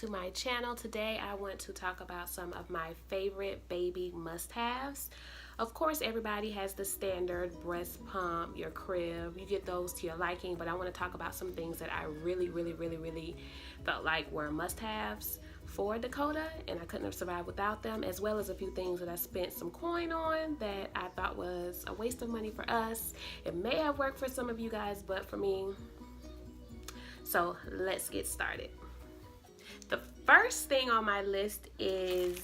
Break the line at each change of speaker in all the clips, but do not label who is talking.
to my channel. Today I want to talk about some of my favorite baby must-haves. Of course, everybody has the standard breast pump, your crib. You get those to your liking, but I want to talk about some things that I really felt like were must-haves for Dakota, and I couldn't have survived without them, as well as a few things that I spent some coin on that I thought was a waste of money for us. It may have worked for some of you guys, but for me. So let's get started. The first thing on my list is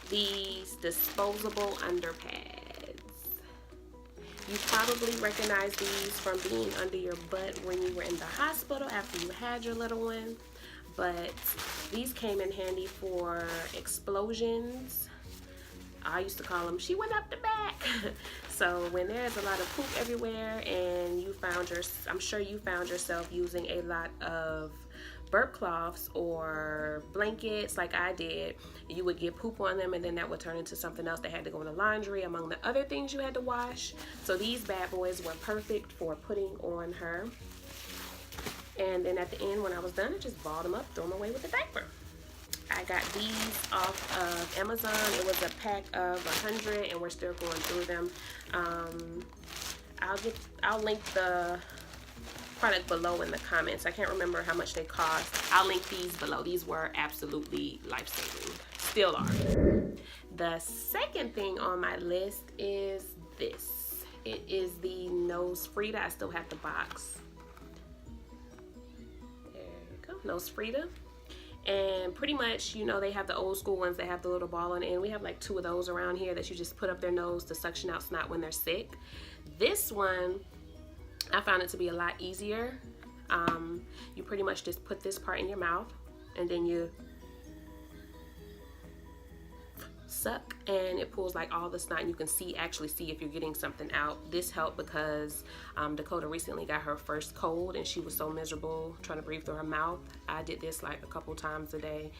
these disposable underpads. You probably recognize these from being under your butt when you were in the hospital after you had your little one, but these came in handy for explosions. I used to call them, she went up the back. So when there's a lot of poop everywhere and I'm sure you found yourself using a lot of burp cloths or blankets like I did, you would get poop on them and then that would turn into something else that had to go in the laundry among the other things you had to wash. So these bad boys were perfect for putting on her. And then at the end, when I was done, I just balled them up, threw them away with the diaper. I got these off of Amazon. It was a pack of 100 and we're still going through them. I'll link the product below in the comments. I can't remember how much they cost. I'll link these below. These were absolutely life-saving. Still are. The second thing on my list is this. It is the Nose Frida. I still have the box. There you go. Nose Frida. And pretty much, you know, they have the old school ones that have the little ball on it, and we have like 2 of those around here that you just put up their nose to suction out snot when they're sick. This one, I found it to be a lot easier. You pretty much just put this part in your mouth and then you suck and it pulls like all the snot and you can actually see if you're getting something out. This helped because Dakota recently got her first cold and she was so miserable trying to breathe through her mouth. I did this like a couple times a day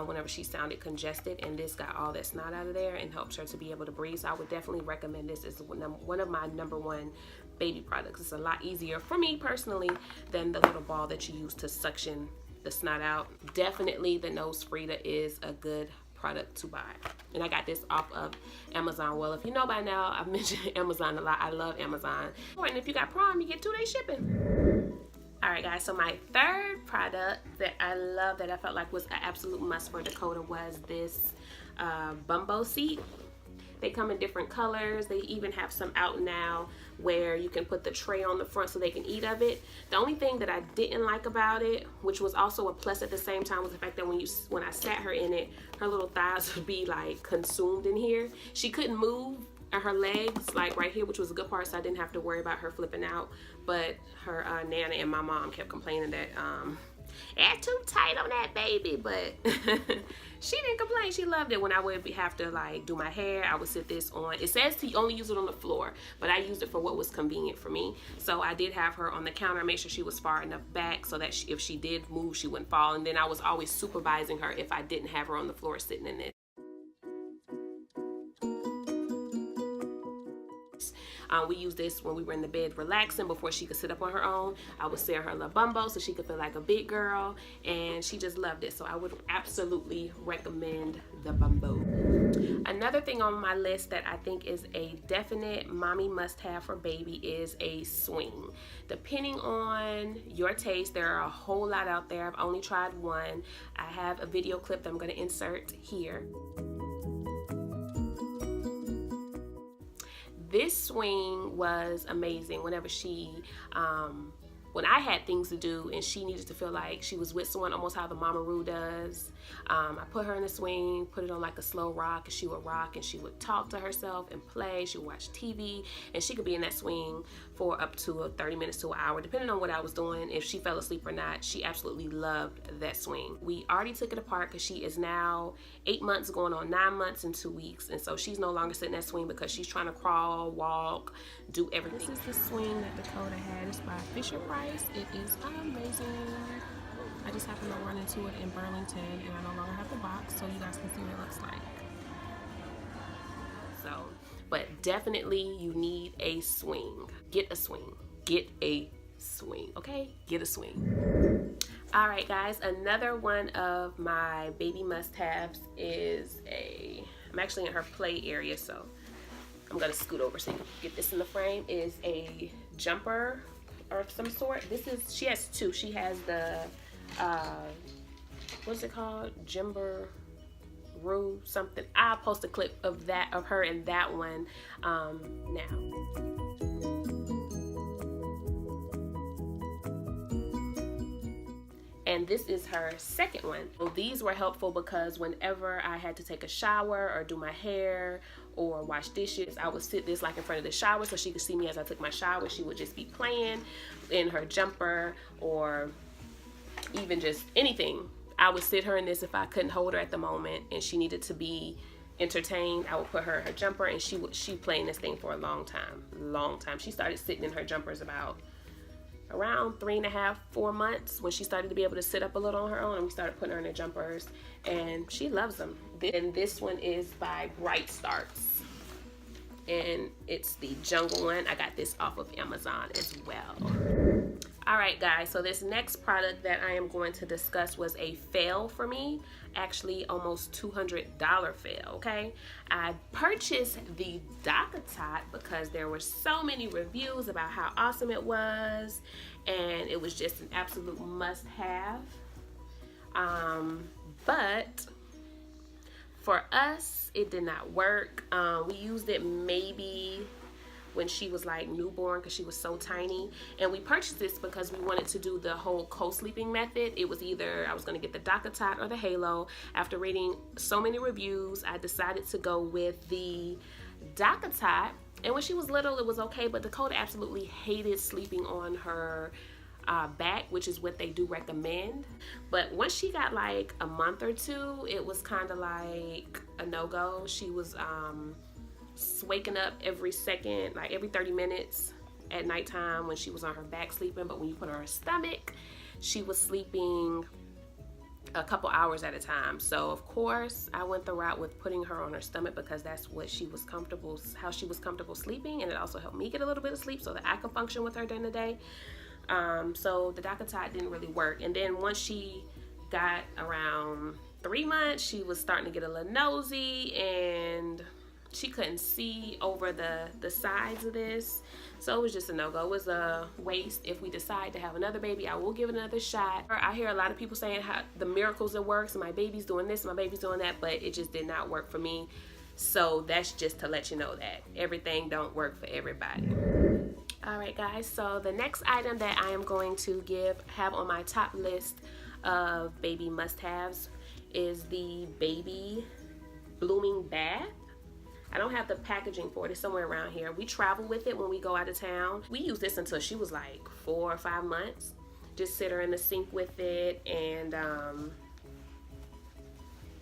whenever she sounded congested, and this got all that snot out of there and helps her to be able to breathe. So I would definitely recommend this as one of my #1 baby products. It's a lot easier for me personally than the little ball that you use to suction the snot out. Definitely the Nose Frida is a good product to buy, and I got this off of Amazon. Well, if you know by now, I've mentioned Amazon a lot. I love Amazon, and if you got Prime, you get 2-day shipping. All right, guys, so my third product that I love, that I felt like was an absolute must for Dakota, was this Bumbo Seat. They come in different colors. They even have some out now where you can put the tray on the front so they can eat of it. The only thing that I didn't like about it, which was also a plus at the same time, was the fact that when I sat her in it, her little thighs would be like consumed in here. She couldn't move her legs like right here, which was a good part, so I didn't have to worry about her flipping out. But her Nana and my mom kept complaining that it's too tight on that baby, but she didn't complain. She loved it. When I would have to like do my hair, I would sit this on. It says to only use it on the floor, but I used it for what was convenient for me. So I did have her on the counter. I made sure she was far enough back so that if she did move, she wouldn't fall. And then I was always supervising her if I didn't have her on the floor sitting in this. We used this when we were in the bed relaxing before she could sit up on her own. I would sit her a little bumbo so she could feel like a big girl, and she just loved it. So I would absolutely recommend the Bumbo. Another thing on my list that I think is a definite mommy must-have for baby is a swing. Depending on your taste, there are a whole lot out there. I've only tried one. I have a video clip that I'm going to insert here. This swing was amazing whenever when I had things to do and she needed to feel like she was with someone, almost how the Mamaroo does. I put her in a swing, put it on like a slow rock, and she would rock and she would talk to herself and play. She would watch TV, and she could be in that swing for up to 30 minutes to an hour, depending on what I was doing, if she fell asleep or not. She absolutely loved that swing. We already took it apart because she is now 8 months going on 9 months and 2 weeks, and so she's no longer sitting in that swing because she's trying to crawl, walk, do everything. This is the swing that Dakota had. It's by Fisher Price. It is amazing. I just happened to run into it in Burlington, and I no longer have the box, so you guys can see what it looks like. So, but definitely you need a swing. Get a swing. Get a swing, okay? Get a swing. All right, guys, another one of my baby must-haves is I'm actually in her play area, so I'm gonna scoot over so you can get this in the frame, is a jumper of some sort. She has two. She has the, what's it called? Jimber Roo something. I'll post a clip of her in that one now. And this is her second one. So these were helpful because whenever I had to take a shower or do my hair or wash dishes, I would sit this like in front of the shower so she could see me as I took my shower. She would just be playing in her jumper or even just anything. I would sit her in this if I couldn't hold her at the moment and she needed to be entertained. I would put her in her jumper and she played in this thing for a long time. She started sitting in her jumpers around 3.5, 4 months when she started to be able to sit up a little on her own, and we started putting her in her jumpers, and she loves them. And this one is by Bright Starts, and it's the jungle one. I got this off of Amazon as well. All right, guys, so this next product that I am going to discuss was a fail for me, actually almost $200 fail, okay? I purchased the Dockatot because there were so many reviews about how awesome it was, and it was just an absolute must-have. But for us, it did not work. We used it maybe when she was like newborn because she was so tiny, and we purchased this because we wanted to do the whole co-sleeping method. It was either I was going to get the Dockatot or the Halo. After reading so many reviews, I decided to go with the Dockatot, and when she was little it was okay, but Dakota absolutely hated sleeping on her back, which is what they do recommend. But once she got like a month or two, it was kind of like a no-go. She was waking up every second, like every 30 minutes at nighttime when she was on her back sleeping, but when you put her on her stomach, she was sleeping a couple hours at a time. So of course I went the route with putting her on her stomach because that's what she was comfortable, how she was comfortable sleeping, and it also helped me get a little bit of sleep so that I can function with her during the day. So the Dockatot didn't really work, and then once she got around 3 months, she was starting to get a little nosy and she couldn't see over the sides of this, so it was just a no-go. It was a waste. If we decide to have another baby, I will give it another shot. I hear a lot of people saying how the miracles it works and my baby's doing this, my baby's doing that, but it just did not work for me. So that's just to let you know that everything don't work for everybody. All right, guys, so the next item that I am going to have on my top list of baby must-haves is the baby blooming bath. I don't have the packaging for it. It's somewhere around here. We travel with it when we go out of town. We used this until she was like 4 or 5 months. Just sit her in the sink with it, and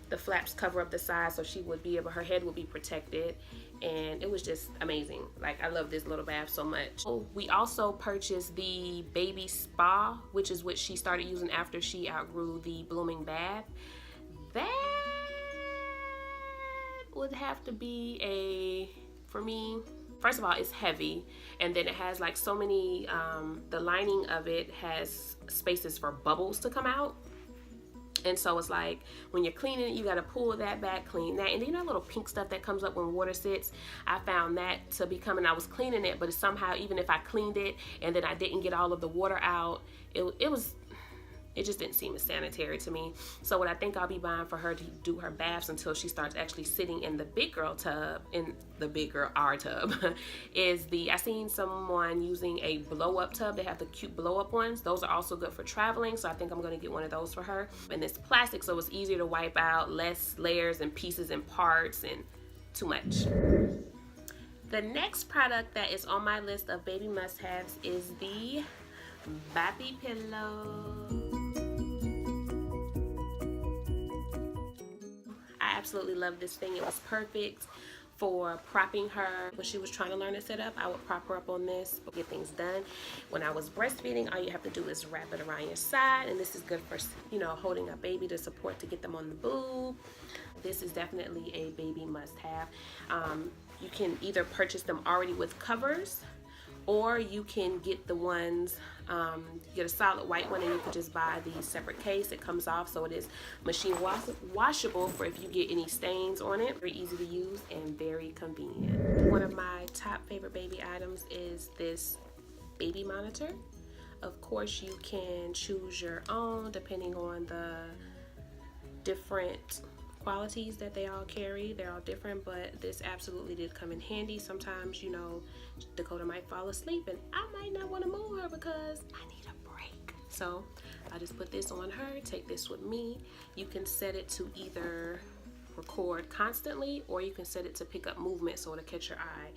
the flaps cover up the sides so her head would be protected, and it was just amazing. Like, I love this little bath so much. We also purchased the baby spa, which is what she started using after she outgrew the blooming bath. That would have to be for me, first of all, it's heavy, and then it has like so many, the lining of it has spaces for bubbles to come out, and so it's like when you're cleaning it, you got to pull that back, clean that, and then you know that little pink stuff that comes up when water sits. I found that to be coming. I was cleaning it, but somehow even if I cleaned it and then I didn't get all of the water out, it just didn't seem as sanitary to me. So what I think I'll be buying for her to do her baths until she starts actually sitting in the big girl tub, our tub, is I seen someone using a blow up tub. They have the cute blow up ones. Those are also good for traveling. So I think I'm gonna get one of those for her. And it's plastic, so it's easier to wipe out, less layers and pieces and parts and too much. The next product that is on my list of baby must-haves is the Baby Pillow. I absolutely love this thing. It was perfect for propping her when she was trying to learn to sit up. I would prop her up on this, get things done. When I was breastfeeding, all you have to do is wrap it around your side, and this is good for, you know, holding a baby to support to get them on the boob. This is definitely a baby must-have. You can either purchase them already with covers, or you can get the ones, get a solid white one, and you can just buy the separate case. It comes off, so it is machine washable for if you get any stains on it. Very easy to use and very convenient. One of my top favorite baby items is this baby monitor. Of course, you can choose your own depending on the different qualities that they all carry. They're all different, but this absolutely did come in handy. Sometimes, you know, Dakota might fall asleep and I might not want to move her because I need a break. So I just put this on her, take this with me. You can set it to either record constantly, or you can set it to pick up movement so it'll catch your eye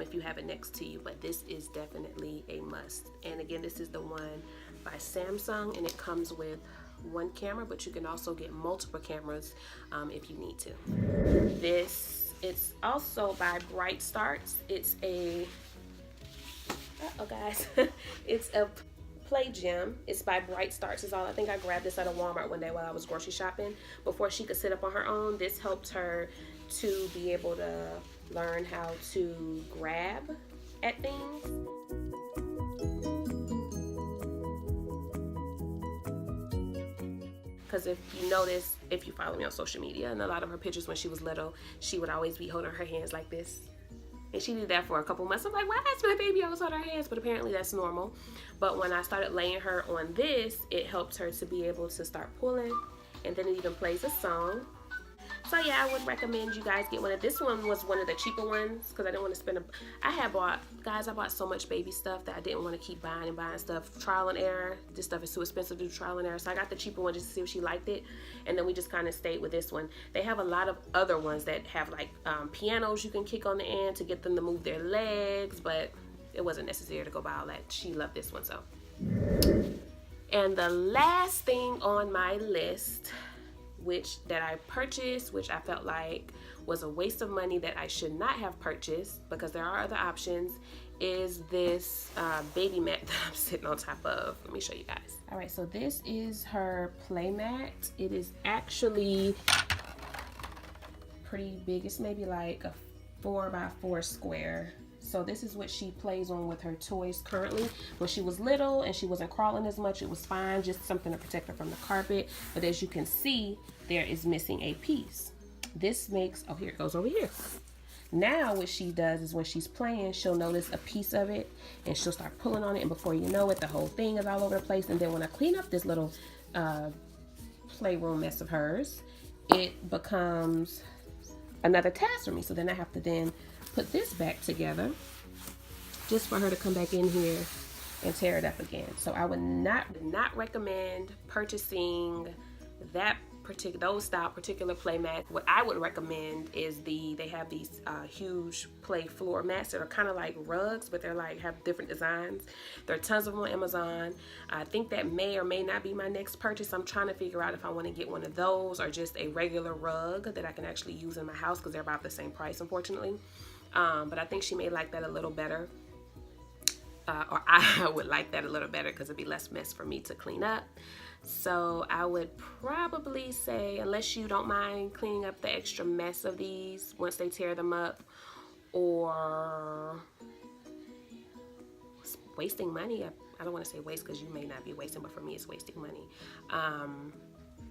if you have it next to you. But this is definitely a must. And again, this is the one by Samsung, and it comes with one camera, but you can also get multiple cameras if you need to. It's also by Bright Starts. It's a it's a play gym. It's by Bright Starts is all. I think I grabbed this at a Walmart one day while I was grocery shopping. Before she could sit up on her own, this helped her to be able to learn how to grab at things. Because if you notice, if you follow me on social media, and a lot of her pictures when she was little, she would always be holding her hands like this. And she did that for a couple months. I'm like, why is my baby always holding her hands? But apparently that's normal. But when I started laying her on this, it helped her to be able to start pulling. And then it even plays a song. So yeah, I would recommend you guys get one. This one was one of the cheaper ones because I didn't want to spend I bought so much baby stuff that I didn't want to keep buying and buying stuff. Trial and error. This stuff is too expensive to do trial and error. So I got the cheaper one just to see if she liked it. And then we just kind of stayed with this one. They have a lot of other ones that have like pianos you can kick on the end to get them to move their legs, but it wasn't necessary to go buy all that. She loved this one, so. And the last thing on my list, that I purchased, which I felt like was a waste of money that I should not have purchased because there are other options, is this baby mat that I'm sitting on top of. Let me show you guys. All right, so this is her play mat. It is actually pretty big. It's maybe like a 4x4 square. So this is what she plays on with her toys currently. When she was little and she wasn't crawling as much, it was fine, just something to protect her from the carpet. But as you can see, there is missing a piece. This makes, oh, here it goes over here. Now what she does is when she's playing, she'll notice a piece of it and she'll start pulling on it, and before you know it, the whole thing is all over the place. And then when I clean up this little playroom mess of hers, it becomes another task for me. So then I have to then put this back together just for her to come back in here and tear it up again. So I would not recommend purchasing those particular play mats. What I would recommend is they have these huge play floor mats that are kind of like rugs, but they're like have different designs. There are tons of them on Amazon. I think that may or may not be my next purchase. I'm trying to figure out if I want to get one of those or just a regular rug that I can actually use in my house because they're about the same price, unfortunately. But I think she may like that a little better. Or I would like that a little better because it'd be less mess for me to clean up. So I would probably say, unless you don't mind cleaning up the extra mess of these once they tear them up, or wasting money. I don't want to say waste because you may not be wasting, but for me it's wasting money.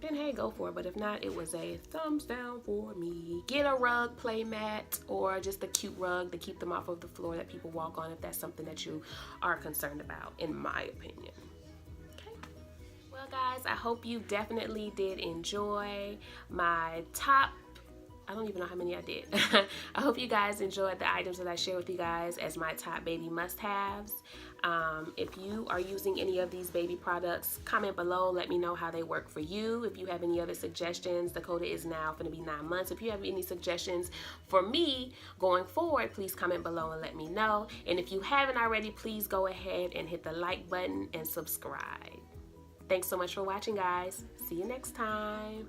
Then hey, go for it. But if not, it was a thumbs down for me. Get a rug play mat or just a cute rug to keep them off of the floor that people walk on if that's something that you are concerned about, in my opinion. Okay. Well guys, I hope you definitely did enjoy my top, I don't even know how many I did. I hope you guys enjoyed the items that I shared with you guys as my top baby must-haves. If you are using any of these baby products, comment below. Let me know how they work for you. If you have any other suggestions, Dakota is now going to be 9 months. If you have any suggestions for me going forward, please comment below and let me know. And if you haven't already, please go ahead and hit the like button and subscribe. Thanks so much for watching, guys. See you next time.